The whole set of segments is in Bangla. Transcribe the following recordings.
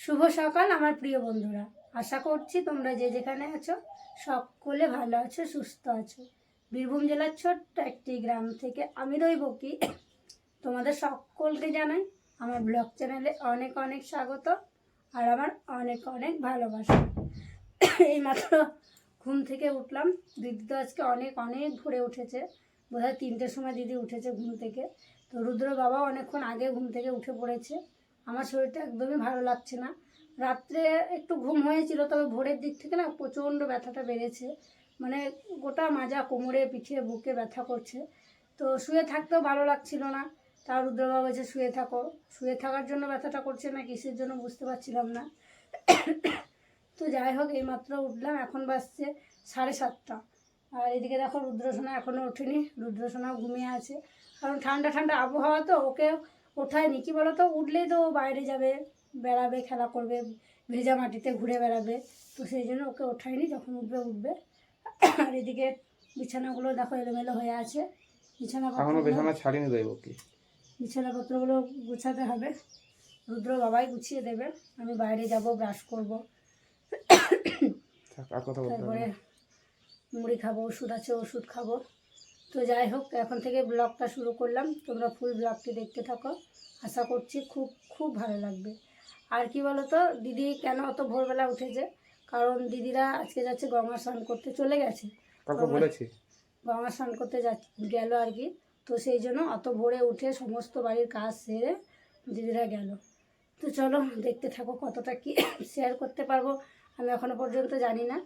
শুভ সকাল আমার প্রিয় বন্ধুরা, আশা করছি তোমরা যে যেখানে আছো সকলে ভালো আছো, সুস্থ আছো। বীরভূম জেলার ছোট্ট একটি গ্রাম থেকে আমি দৈবকী তোমাদের সকলকে জানাই আমার ব্লগ চ্যানেলে অনেক অনেক স্বাগত আর আমার অনেক অনেক ভালোবাসা। এইমাত্র ঘুম থেকে উঠলাম। দিদি তো আজকে অনেক অনেক ভোরে উঠেছে, বোধহয় 3টের সময় দিদি উঠেছে ঘুম থেকে। তো রুদ্র বাবা অনেকক্ষণ আগে ঘুম থেকে উঠে পড়েছে। আমার শরীরটা একদমই ভালো লাগছে না। রাত্রে একটু ঘুম হয়েছিল, তবে ভোরের দিক থেকে না প্রচণ্ড ব্যথাটা বেড়েছে, মানে গোটা মাজা, কোমরে, পিঠে, বুকে ব্যথা করছে। তো শুয়ে থাকতেও ভালো লাগছিল না। তার রুদ্রবাবা বলছে শুয়ে থাকো। শুয়ে থাকার জন্য ব্যথাটা করছে না কিসের জন্য বুঝতে পারছিলাম না। তো যাই হোক, এইমাত্র উঠলাম, এখন বাজছে 7:30। আর এদিকে দেখো রুদ্রসোনা এখনও ওঠেনি, রুদ্রসোনাও ঘুমিয়ে আছে। কারণ ঠান্ডা ঠান্ডা আবহাওয়া, তো ওকে ওঠায়নি। কী বলো তো, উঠলেই তো ও বাইরে যাবে, বেড়াবে, খেলা করবে, ভেজা মাটিতে ঘুরে বেড়াবে। তো সেই জন্য ওকে ওঠায়নি, যখন উঠবে উঠবে। আর এদিকে বিছানাগুলো দেখো এলোমেলো হয়ে আছে। বিছানা ছাড়িনি দেবো কি, বিছানাপত্রগুলো গুছাতে হবে। রুদ্র বাবাই গুছিয়ে দেবে, আমি বাইরে যাব, ব্রাশ করব, তারপরে মুড়ি খাবো, ওষুধ আছে ওষুধ খাবো। তো যাই হোক, এখন থেকে ব্লগটা শুরু করলাম, তোমরা ফুল ব্লগটি দেখতে থাকো, আশা করছি খুব খুব ভালো লাগবে। আর কি বলো তো, দিদি কেন অত ভোরবেলা উঠেছে, কারণ দিদিরা আজকে যাচ্ছে গঙ্গা স্নান করতে, চলে গেছে গঙ্গা স্নান করতে গেল আর কি। তো সেই জন্য অত ভোরে উঠে সমস্ত বাড়ির কাজ সেরে দিদিরা গেল। তো চলো দেখতে থাকো, কতটা কি শেয়ার করতে পারবো আমি এখনো পর্যন্ত জানি না,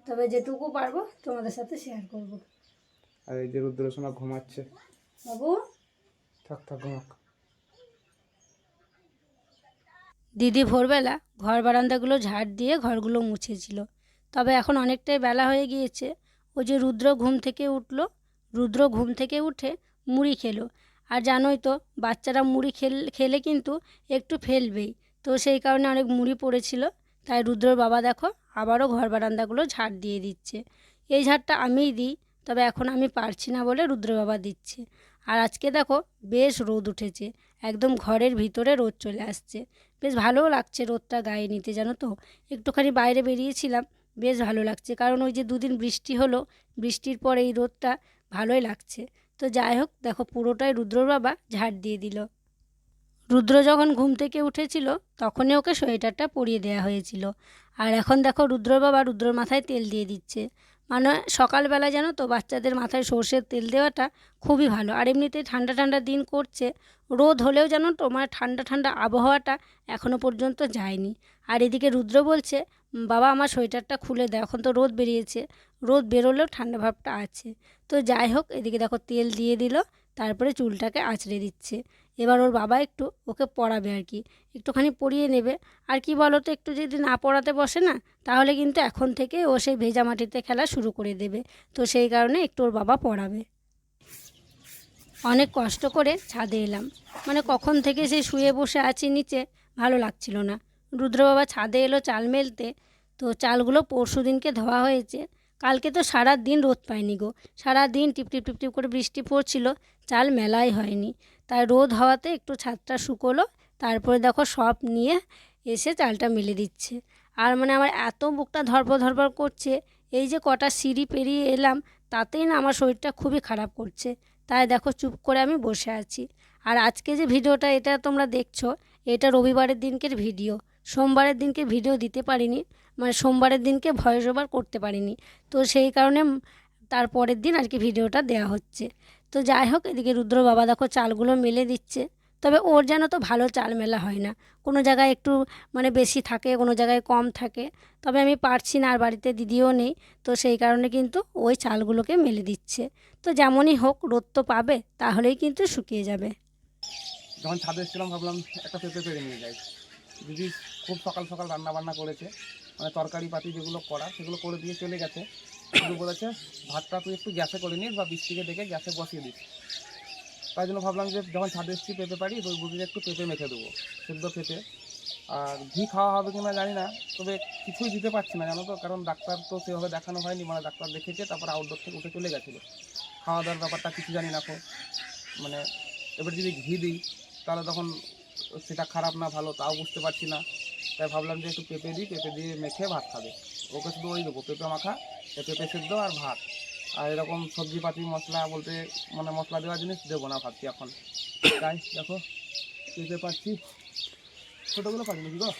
তবে যেটুকু পারবো তোমাদের সাথে শেয়ার করব। আর এই যে রুদ্রসোনা ঘুমাচ্ছে। বাবু থাক ঘুমাক। দিদি ভোরবেলা ঘর বারান্দাগুলো ঝাড় দিয়ে ঘরগুলো মুছেছিল, তবে এখন অনেকটাই বেলা হয়ে গিয়েছে। ও যে রুদ্র ঘুম থেকে উঠলো, রুদ্র ঘুম থেকে উঠে মুড়ি খেলো। আর জানোই তো, বাচ্চারা মুড়ি খেলে কিন্তু একটু ফেলবেই। তো সেই কারণে অনেক মুড়ি পড়েছিল, তাই রুদ্রর বাবা দেখো আবারও ঘর বারান্দাগুলো ঝাড় দিয়ে দিচ্ছে। এই ঝাড়টা আমিই দিই, তবে এখন আমি পারছি না বলে রুদ্র বাবা দিচ্ছে। আর আজকে দেখো বেশ রোদ উঠেছে, একদম ঘরের ভিতরে রোদ চলে আসছে। বেশ ভালোও লাগছে রোদটা গায়ে নিতে, জানো তো। একটুখানি বাইরে বেরিয়েছিলাম, বেশ ভালো লাগছে, কারণ ওই যে 2 দিন বৃষ্টি হলো, বৃষ্টির পর এই রোদটা ভালোই লাগছে। তো যাই হোক, দেখো পুরোটাই রুদ্রর বাবা ঝাড় দিয়ে দিল। রুদ্র যখন ঘুম থেকে উঠেছিল তখনই ওকে সোয়েটারটা পরিয়ে দেওয়া হয়েছিল। আর এখন দেখো রুদ্রর বাবা রুদ্রর মাথায় তেল দিয়ে দিচ্ছে। মানে সকালবেলা জানো তো, বাচ্চাদের মাথায় সর্ষের তেল দেওয়াটা খুবই ভালো। আর এমনিতেই ঠান্ডা ঠান্ডা দিন করছে, রোদ হলেও জানো তো, মানে ঠান্ডা ঠান্ডা আবহাওয়াটা এখনও পর্যন্ত যায়নি। আর এদিকে রুদ্র বলছে বাবা আমার সোয়েটারটা খুলে দাও, এখন তো রোদ বেরিয়েছে, রোদ বেরোলেও ঠান্ডা ভাবটা আছে। তো যাই হোক, এদিকে দেখো তেল দিয়ে দিল, তারপরে চুলটাকে আঁচড়ে দিচ্ছে। এবার ওর বাবা একটু ওকে পড়াবে আর কি, একটুখানি পড়িয়ে নেবে। আর কি বলো তো, একটু যদি না পড়াতে বসে না, তাহলে কিন্তু এখন থেকে ও সেই ভেজা মাটিতে খেলা শুরু করে দেবে। তো সেই কারণে একটু ওর বাবা পড়াবে। অনেক কষ্ট করে ছাদে এলাম, মানে কখন থেকে সেই শুয়ে বসে আছি নিচে, ভালো লাগছিল না। রুদ্র বাবা ছাদে এলো চাল মেলতে। তো চালগুলো পরশু দিনকে ধোয়া হয়েছে, কালকে তো সারা দিন রোদ পায়নি গো, সারা দিন টিপটিপ টিপটিপ করে বৃষ্টি পড়ছিল, চাল মেলাই হয়নি। তাই রোদ হওয়াতে একটু ছাদটা শুকোলো, তারপরে দেখো সব নিয়ে এসে চালটা মেলে দিচ্ছে। আর মানে আমার এত বুকটা ধরপড় ধরপড় করছে, এই যে কটা সিঁড়ি পেরিয়ে এলাম, তাতেই না আমার শরীরটা খুবই খারাপ করছে। তাই দেখো চুপ করে আমি বসে আছি। আর আজকে যে ভিডিওটা এটা তোমরা দেখছো, এটা রবিবারের দিনকের ভিডিও। সোমবারের দিনকে ভিডিও দিতে পারিনি, মানে সোমবারের দিনকে ভয়েস ওভার করতে পারিনি। তো সেই কারণে তার পরের দিন আর কি ভিডিওটা দেওয়া হচ্ছে। তো যাই হোক, এদিকে রুদ্র বাবা দেখো চালগুলো মেলে দিচ্ছে, তবে ওর যেন তো ভালো চাল মেলা হয় না, কোনো জায়গায় একটু মানে বেশি থাকে, কোনো জায়গায় কম থাকে। তবে আমি পারছি না, আর বাড়িতে দিদিও নেই, তো সেই কারণে কিন্তু ওই চালগুলোকে মেলে দিচ্ছে। তো যেমনই হোক, রোদ তো পাবে, তাহলেই কিন্তু শুকিয়ে যাবে। যখন ছাদে এসেছিলাম ভাবলাম একটা পেঁপে পেরে নিয়ে যাই। দিদি খুব সকাল সকাল রান্না বান্না করেছে, মানে তরকারি পাতি যেগুলো করা সেগুলো করে দিয়ে চলে গেছে। শুধু বলেছে ভাতটা তুই একটু গ্যাসে করে নিস বা বৃষ্টিকে ডেকে গ্যাসে বসিয়ে দিস। তাই জন্য ভাবলাম যে যখন ছাদে এসেছি পেঁপে পারি, তো বুঝিয়ে একটু পেঁপে মেখে দেবো, সেদ্ধ পেঁপে। আর ঘি খাওয়া হবে কিনা জানি না, তবে কিছুই দিতে পারছি না জানো তো, কারণ ডাক্তার তো সেভাবে দেখানো হয়নি, মানে ডাক্তার দেখেছে তারপর আউটডোর থেকে উঠে চলে গেছিলো। খাওয়া দাওয়ার ব্যাপারটা কিছু জানি না, মানে এবার যদি ঘি দিই তাহলে তখন সেটা খারাপ না ভালো তাও বুঝতে পারছি না। তাই ভাবলাম যে একটু পেঁপে দিই, পেঁপে দিয়ে মেখে ভাত খাবে। ওকে শুধু ওই দেবো, পেঁপে মাখা, পেঁপে সেদ্ধ আর ভাত। আর এরকম সবজিপাতি মশলা বলতে মানে মশলা দেওয়া জিনিস দেবো না ভাবছি এখন। তাই দেখো পেঁপে পাচ্ছি, ছোটোগুলো পারি নাকি গো?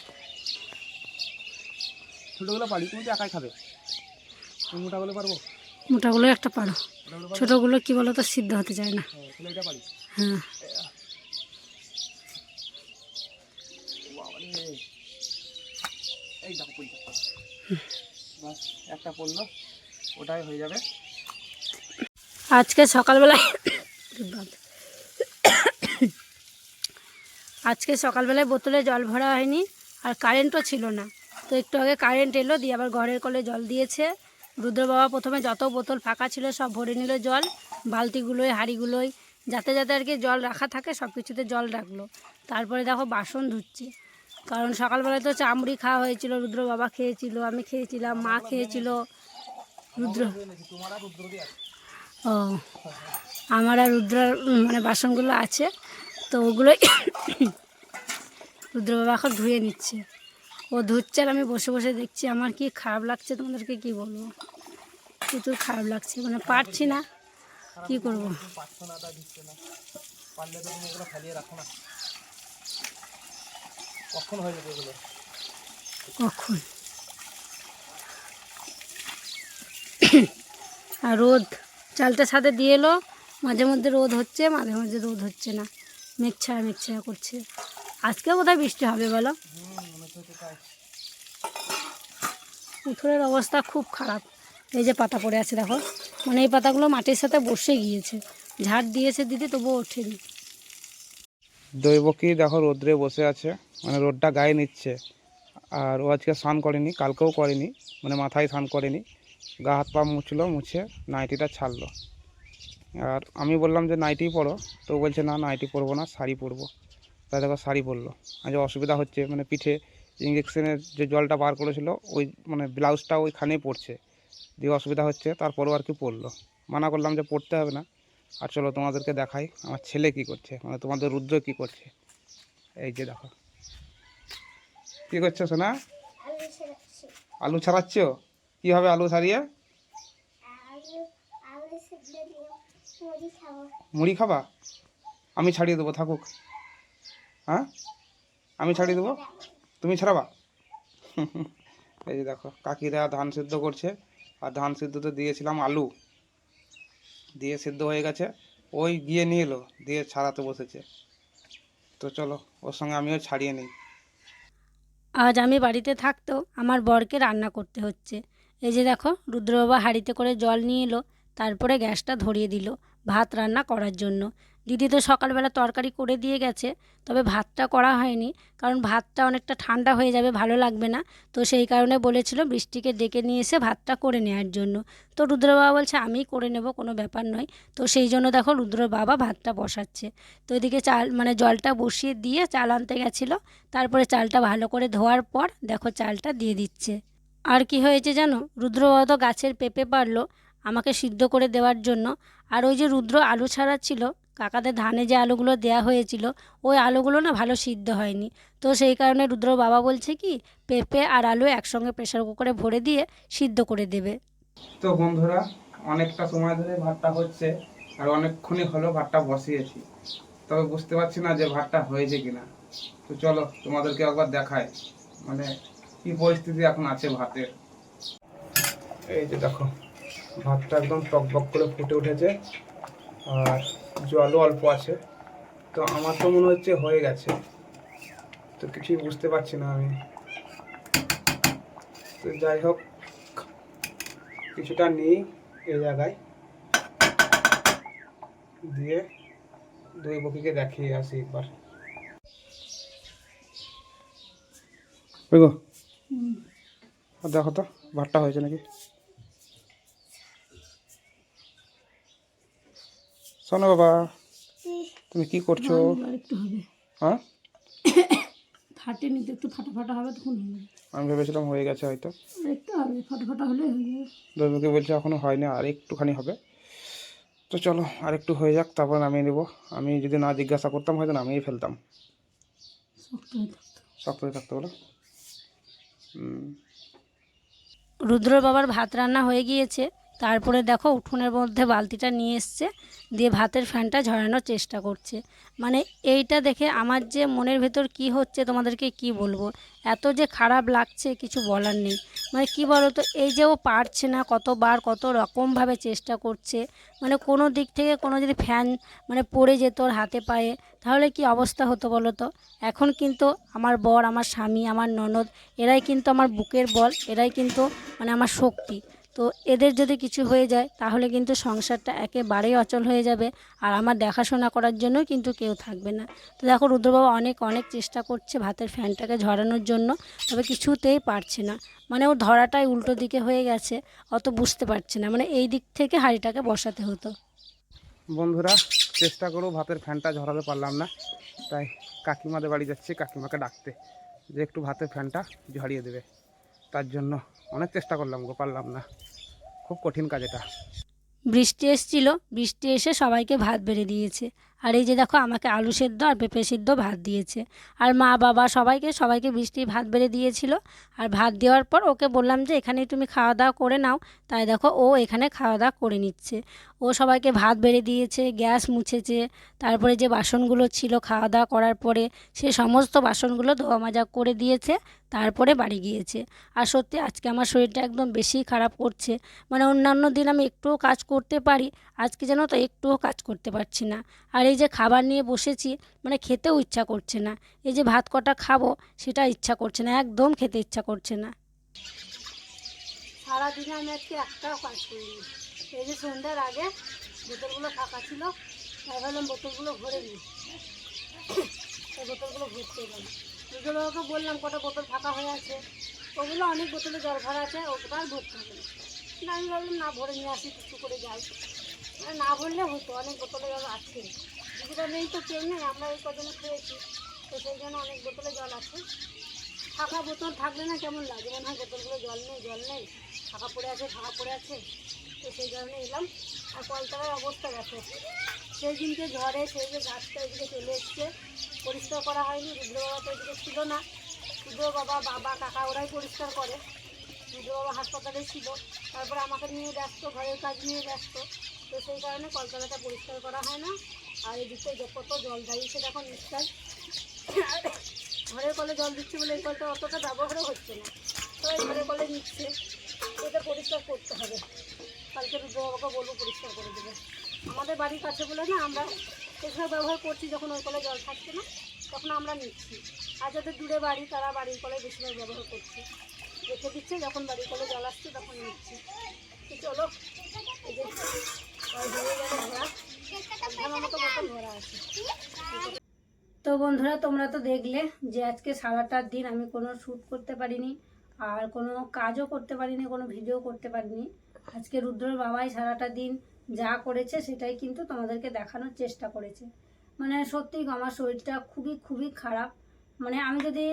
ছোটোগুলো পারি, তুমি তো একাই খাবে, তুমি মোটাগুলো পারবো? মোটাগুলো একটা পারো, মোটাগুলো পারবো? ছোটোগুলো কি বলো তো সিদ্ধ হতে চায় না। হ্যাঁ, তাহলে এটা পারি। হ্যাঁ, বাবারে, এই দেখো পড়ি, বাস একটা পড়লো, ওটাই হয়ে যাবে। আজকে সকালবেলায় বোতলে জল ভরা হয়নি, আর কারেন্টও ছিল না। তো একটু আগে কারেন্ট এলো, দিয়ে আবার ঘরের কলে জল দিয়েছে। রুদ্র বাবা প্রথমে যত বোতল ফাঁকা ছিল সব ভরে নিল জল, বালতিগুলোয় হাঁড়িগুলোয়, যাতে যাতে আর কি জল রাখা থাকে সব কিছুতে জল রাখলো। তারপরে দেখো বাসন ধুচ্ছে, কারণ সকালবেলায় তো চামড়ি খাওয়া হয়েছিল, রুদ্র বাবা খেয়েছিল, আমি খেয়েছিলাম, মা খেয়েছিল। রুদ্র তোমার আর রুদ্র দিয়ে আছে। ও, আমার আর রুদ্রার মানে বাসনগুলো আছে, তো ওগুলোই রুদ্র বাবা এখন ধুয়ে নিচ্ছে। ও ধুচ্ছে আর আমি বসে বসে দেখছি। আমার কি খারাপ লাগছে তোমাদেরকে কি বলবো, প্রচুর খারাপ লাগছে, মানে পারছি না, কি করব। পারছো না, তা দিচ্ছে না, পারলে তো তুমি এগুলো ফেলিয়ে রাখো না, কখন হয়ে যাবে এগুলো? কখন? আর রোদ চালটা সাথে দিয়ে এলো, মাঝে মধ্যে রোদ হচ্ছে, মাঝে মাঝে রোদ হচ্ছে না, মেঘছায়া মেঘছায়া করছে। আজকে বোধহয় বৃষ্টি হবে বলো। উঠোনের অবস্থা খুব খারাপ, এই যে পাতা পড়ে আছে দেখো, মানে এই পাতাগুলো মাটির সাথে বসে গিয়েছে, ঝাড় দিয়েছে দিদি তবুও ওঠেনি। দৈবকী দেখো রোদ্রে বসে আছে, মানে রোদটা গায়ে নিচ্ছে। আর ও আজকে স্নান করেনি, কালকেও করেনি, মানে মাথায় স্নান করেনি, গা হাত পা মুছলো, মুছে নাইটিটা ছাড়লো। আর আমি বললাম যে নাইটি পরো, তো ও বলছে না নাইটি পরবো না, শাড়ি পরবো। তাই দেখো শাড়ি পরলো। আজ অসুবিধা হচ্ছে, মানে পিঠে ইঞ্জেকশনের যে জলটা বার করেছিল ওই মানে ব্লাউজটা ওইখানেই পড়ছে, দিয়ে অসুবিধা হচ্ছে। তারপরেও আর কি পরলো, মানা করলাম যে পরতে হবে না। আর চলো তোমাদেরকে দেখাই আমার ছেলে কি করছে, মানে তোমাদের রুদ্র কি করছে। এই যে দেখো কি করছো সোনা, আলু ছাড়াচ্ছ? কীভাবে আলু ছাড়িয়ে? মুড়ি খাবা? আমি ছাড়িয়ে দেবো, থাকুক। হ্যাঁ, আমি ছাড়িয়ে দেবো, তুমি ছাড়াবা? এই যে দেখো কাকিরা ধান সিদ্ধ করছে, আর ধান সিদ্ধতে দিয়েছিলাম আলু, দিয়ে সিদ্ধ হয়ে গেছে, ওই গিয়ে নিয়ে এলো, দিয়ে ছাড়াতে বসেছে। তো চলো ওর সঙ্গে আমিও ছাড়িয়ে নিই। আজ আমি বাড়িতে থাকতেও আমার বরকে রান্না করতে হচ্ছে। এই যে দেখো রুদ্র বাবা হাঁড়িতে করে জল নিয়ে এলো, তারপরে গ্যাসটা ধরিয়ে দিল ভাত রান্না করার জন্য। দিদি তো সকালবেলা তরকারি করে দিয়ে গেছে, তবে ভাতটা করা হয়নি, কারণ ভাতটা অনেকটা ঠান্ডা হয়ে যাবে, ভালো লাগবে না। তো সেই কারণে বলেছিল বৃষ্টিকে ডেকে নিয়ে এসে ভাতটা করে নেওয়ার জন্য। তো রুদ্র বাবা বলছে আমিই করে নেব, কোনো ব্যাপার নয়। তো সেই জন্য দেখো রুদ্র বাবা ভাতটা বসাচ্ছে। তো এদিকে চাল মানে জলটা বসিয়ে দিয়ে চাল আনতে গেছিলো, তারপরে চালটা ভালো করে ধোয়ার পর দেখো চালটা দিয়ে দিচ্ছে। আর কি হয়েছে জানো, রুদ্র বাবা তো গাছের পেঁপে পারলো আমাকে সিদ্ধ করে দেওয়ার জন্য, আর ওই যে রুদ্র আলু ছাড়াচ্ছিল, কাকাদের ধানে যে আলুগুলো দেয়া হয়েছিল ওই আলুগুলো না ভালো সিদ্ধ হয়নি। তো সেই কারণে রুদ্র বাবা বলছে কি পেঁপে আর আলু একসঙ্গে প্রেসার কুকারে ভরে দিয়ে সিদ্ধ করে দেবে। তো বন্ধুরা অনেকটা সময় ধরে ভাতটা হচ্ছে, আর অনেকক্ষণই হলো ভাতটা বসিয়েছি, তবে বুঝতে পারছি না যে ভাতটা হয়েছে কিনা। তো চলো তোমাদেরকে একবার দেখাই মানে কি পরিস্থিতি এখন আছে ভাতের। এই যে দেখো ভাতটা একদম টকবক করে ফুটে উঠেছে, আর জলও অল্প আছে। তো আমার তো মনে হচ্ছে হয়ে গেছে, তো কিছুই বুঝতে পারছি না আমি। তো যাই হোক কিছুটা নিই এই জায়গায়, দিয়ে দুই বকিকে দেখিয়ে আসি একবার। দেখো তো ভাতটা হয়েছে নাকি। শোনো বাবা, তুমি কি করছো? হ্যাঁ ফাটেনি তো, একটু ফাটা ফাটা হবে তখন হয়ে যাবে। আমি ভেবেছিলাম হয়ে গেছে হয়তো, একটু হবে ফাটা ফাটা হলে হয়ে যাবে। দৈবকে বলছে এখনো হয়নি, আর একটুখানি হবে। তো চলো আর একটু হয়ে যাক, তারপর নামিয়ে নেবো। আমি যদি না জিজ্ঞাসা করতাম হয়তো নামিয়ে ফেলতাম, শক্ত হয়ে থাকতো বলো। হুম। রুদ্র বাবার ভাত রান্না হয়ে গিয়েছে। তারপরে দেখো উঠোনের মধ্যে বালতিটা নিয়ে এসছে, দিয়ে ভাতের ফ্যানটা ঝরানোর চেষ্টা করছে। মানে এইটা দেখে আমার যে মনের ভেতর কি হচ্ছে তোমাদেরকে কি বলবো, এত যে খারাপ লাগছে কিছু বলার নেই। মানে কি বলো তো, এই যে ও পারছে না, কতবার কত রকমভাবে চেষ্টা করছে, মানে কোনো দিক থেকে কোনো যদি ফ্যান মানে পড়ে যেত ওর হাতে পায়ে, তাহলে কি অবস্থা হতো বলো তো। এখন কিন্তু আমার বর, আমার স্বামী, আমার ননদ, এরাই কিন্তু আমার বুকের বল, এরাই কিন্তু মানে আমার শক্তি। তো এদের যদি কিছু হয়ে যায় তাহলে কিন্তু সংসারটা একেবারেই অচল হয়ে যাবে, আর আমার দেখাশোনা করার জন্য কিন্তু কেউ থাকবে না। তো দেখো রুদ্রবাবা অনেক অনেক চেষ্টা করছে ভাতের ফ্যানটাকে ঝরানোর জন্য, তবে কিছুতেই পারছে না। মানে ওর ধরাটাই উল্টো দিকে হয়ে গেছে, অত বুঝতে পারছে না, মানে এই দিক থেকে হাঁড়িটাকে বসাতে হতো। বন্ধুরা, চেষ্টা করেও ভাতের ফ্যানটা ঝরাতে পারলাম না, তাই কাকিমাদের বাড়ি যাচ্ছি কাকিমাকে ডাকতে, যে একটু ভাতের ফ্যানটা ঝরিয়ে দেবে। তার জন্য অনেক চেষ্টা করলাম গো, পারলাম না। খুব কঠিন কাজ এটা। বৃষ্টি এসেছিল, বৃষ্টি এসে সবাইকে ভাত বেড়ে দিয়েছে। আর এই যে দেখো আমাকে আলু সেদ্ধ আর পেঁপে সিদ্ধ ভাত দিয়েছে। আর মা বাবা সবাইকে বৃষ্টি ভাত বেড়ে দিয়েছিল। আর ভাত দেওয়ার পর ওকে বললাম যে এখানেই তুমি খাওয়া দাওয়া করে নাও। তাই দেখো ও এখানে খাওয়া দাওয়া করে নিচ্ছে। ও সবাইকে ভাত বেড়ে দিয়েছে, গ্যাস মুছেছে, তারপরে যে বাসনগুলো ছিল খাওয়া দাওয়া করার পরে সে সমস্ত বাসনগুলো ধোয়া মাজা করে দিয়েছে, তারপরে বাড়ি গিয়েছে। আর সত্যি আজকে আমার শরীরটা একদম বেশিই খারাপ করছে। মানে অন্যান্য দিন আমি একটুও কাজ করতে পারি, আজকে যেন তো একটুও কাজ করতে পারছি না। আর এই যে খাবার নিয়ে বসেছি, মানে খেতেও ইচ্ছা করছে না। এই যে ভাত কটা খাবো সেটা ইচ্ছা করছে না, একদম খেতে ইচ্ছা করছে না। সারাদিনে আমি আজকে একটাও কাজ করিনি। এই যে সন্ধ্যার আগে বোতলগুলো ফাঁকা ছিল, তাই ভাবলাম বোতলগুলো ভরে নিই। এই বোতলগুলো ভরতে এলাম, দুজনকে বললাম কটা বোতল ফাঁকা হয়ে আছে, ওগুলো অনেক বোতলে জল ভরা আছে, ওটা আর ভরতে হবে না। না, আমি ভাবলাম না ভরে নিয়ে আসি, কিছু করে যাই, মানে না ভরলে হতো, অনেক বোতলে জল আছে। দিদিরা নেই তো কেউ নেই, আমরা এই কজনে খেয়েছি, তো সেই জন্য অনেক বোতলে জল আছে। ফাঁকা বোতল থাকলে না কেমন লাগে, মনে হয় বোতলগুলো জল নেই জল নেই, ফাঁকা পড়ে আছে ফাঁকা পড়ে আছে। তো সেই কারণে এলাম। আর কলতলার অবস্থা দেখো, সেই দিনকে ঝড়ে সেই যে গাছটা এদিকে চলে এসছে, পরিষ্কার করা হয়নি। রুদ্র বাবা তো এদিকে ছিল না, রুদ্র বাবা বাবা কাকা ওরাই পরিষ্কার করে। রুদ্র বাবা হাসপাতালে ছিল, তারপরে আমাকে নিয়ে ব্যস্ত, ঘরের কাজ নিয়ে ব্যস্ত, তো সেই কারণে কলতলাটা পরিষ্কার করা হয় না। আর এদিকে কত জল দাঁড়িয়েছে দেখো নিশ্চয়। ঘরের কলে জল দিচ্ছে বলে এই কলটা অতটা ব্যবহারও হচ্ছে না, তো এই ঘরের কলে নিচ্ছে, এটা পরিষ্কার করতে হবে। কালকে রুদ্র বাবাকে বলবো পরিষ্কার করে দেবে। আমাদের বাড়ির কাছে বলে না আমরা এসব ব্যবহার করছি, যখন ওই কলে জল থাকছে না তখন আমরা নিচ্ছি। আর যাদের দূরে বাড়ি তারা বাড়ির কলে বেশিরভাগ ব্যবহার করছে, রেখে দিচ্ছে, যখন বাড়ির কলে জল আসছে তখন নিচ্ছি। তো চলো, এই যে হয়ে গেল ভরা, একদম মতো বোতল ভরা আছে। তো বন্ধুরা, তোমরা তো দেখলে যে আজকে সারাটা দিন আমি কোনো শ্যুট করতে পারিনি, আর কোনো কাজও করতে পারিনি, কোনো ভিডিও করতে পারিনি। আজকে রুদ্রর বাবাই সারাটা দিন যা করেছে সেটাই কিন্তু তোমাদেরকে দেখানোর চেষ্টা করেছে। মানে সত্যি আমার শরীরটা খুবই খুবই খারাপ। মানে আমি যদি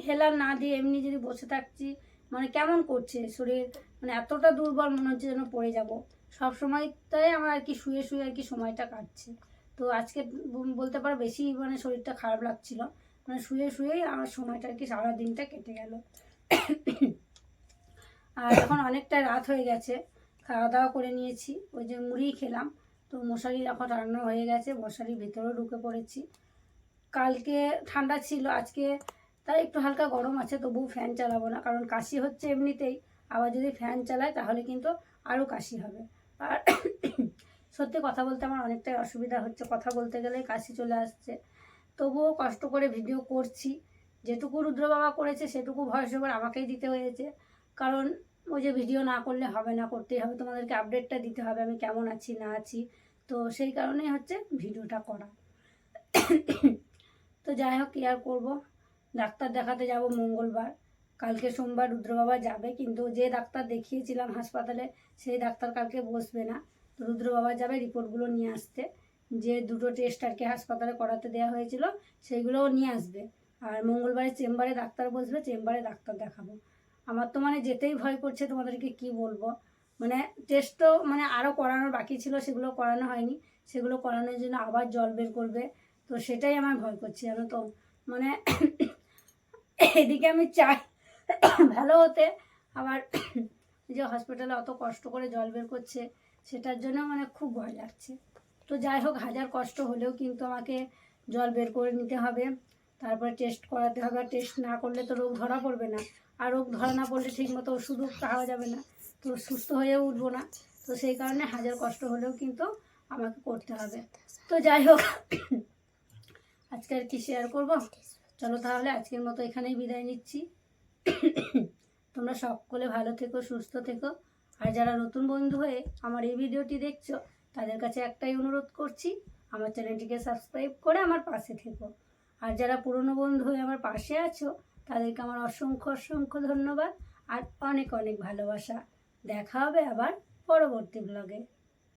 হেলার না দিয়ে এমনি যদি বসে থাকছি, মানে কেমন করছে শরীর, মানে এতটা দুর্বল মনে হচ্ছে যেন পড়ে যাব। সব সময়টাই আমার আর কি শুয়ে শুয়ে আর কি সময়টা কাটছে। তো আজকে বলতে পারো বেশি মানে শরীরটা খারাপ লাগছিল, মানে শুয়ে শুয়েই আমার সময়টা আর কি সারা দিনটা কেটে গেল। আর এখন অনেকটা রাত হয়ে গেছে, খাওয়া দাওয়া করে নিয়েছি, ওই যে মুড়ি খেলাম। তো মশারি এখন রান্না হয়ে গেছে, মশারির ভেতরেও ঢুকে পড়েছি। কালকে ঠান্ডা ছিল, আজকে তাই একটু হালকা গরম আছে, তবুও ফ্যান চালাবো না, কারণ কাশি হচ্ছে এমনিতেই, আবার যদি ফ্যান চালায় তাহলে কিন্তু আরও কাশি হবে। আর সত্যি কথা বলতে আমার অনেকটাই অসুবিধা হচ্ছে, কথা বলতে গেলে কাশি চলে আসছে। তবুও কষ্ট করে ভিডিও করছি, যেটুকু রুদ্র বাবা করেছে সেটুকু ভয়েস ওভার আমাকেই দিতে হয়েছে, কারণ ওই যে ভিডিও না করলে হবে না, করতেই হবে, তোমাদেরকে আপডেটটা দিতে হবে আমি কেমন আছি না আছি। তো সেই কারণেই হচ্ছে ভিডিওটা করা। তো যাই হোক, কি আর করবো, ডাক্তার দেখাতে যাব মঙ্গলবার। কালকে সোমবার রুদ্র বাবা যাবে, কিন্তু যে ডাক্তার দেখিয়েছিলাম হাসপাতালে সেই ডাক্তার কালকে বসবে না। তো রুদ্র বাবা যাবে রিপোর্টগুলো নিয়ে আসতে, যে দুটো টেস্ট আর কি হাসপাতালে করাতে দেওয়া হয়েছিল সেইগুলোও নিয়ে আসবে। আর মঙ্গলবারে চেম্বারে ডাক্তার বসবে, চেম্বারে ডাক্তার দেখাবো। আমার তো মানে যেতেই ভয় করছে, তোমাদেরকে কি বলবো। মানে টেস্টও মানে আরও করানোর বাকি ছিল, সেগুলো করানো হয়নি, সেগুলো করানোর জন্য আবার জল বের করবে, তো সেটাই আমার ভয় করছে জানো তো। মানে এদিকে আমি চাই ভালো হতে আবার যে হসপিটালে অত কষ্ট করে জল বের করছে সেটার জন্য মানে খুব ভয় লাগছে। তো যাই হোক, হাজার কষ্ট হলেও কিন্তু আমাকে জল বের করে নিতে হবে, তারপরে টেস্ট করাতে হবে। আর টেস্ট না করলে তো রোগ ধরা পড়বে না, আর রোগ ধরা না পড়লে ঠিকমতো ওষুধও খাওয়া যাবে না, তো সুস্থ হয়ে উঠবো না। তো সেই কারণে হাজার কষ্ট হলেও কিন্তু আমাকে করতে হবে। তো যাই হোক, আজকে আর কি শেয়ার করবো, চলো তাহলে আজকের মতো এখানেই বিদায় নিচ্ছি। তোমরা সকলে ভালো থেকো, সুস্থ থেকো। আর যারা নতুন বন্ধু হয়ে আমার এই ভিডিওটি দেখছো তাদের কাছে একটাই অনুরোধ করছি, আমার চ্যানেলটিকে সাবস্ক্রাইব করে আমার পাশে থেকো। আর যারা পুরনো বন্ধু হয়ে আমার পাশে আছো তাদেরকে আমার অসংখ্য অসংখ্য ধন্যবাদ আর অনেক অনেক ভালোবাসা। দেখা হবে আবার পরবর্তী ব্লগে।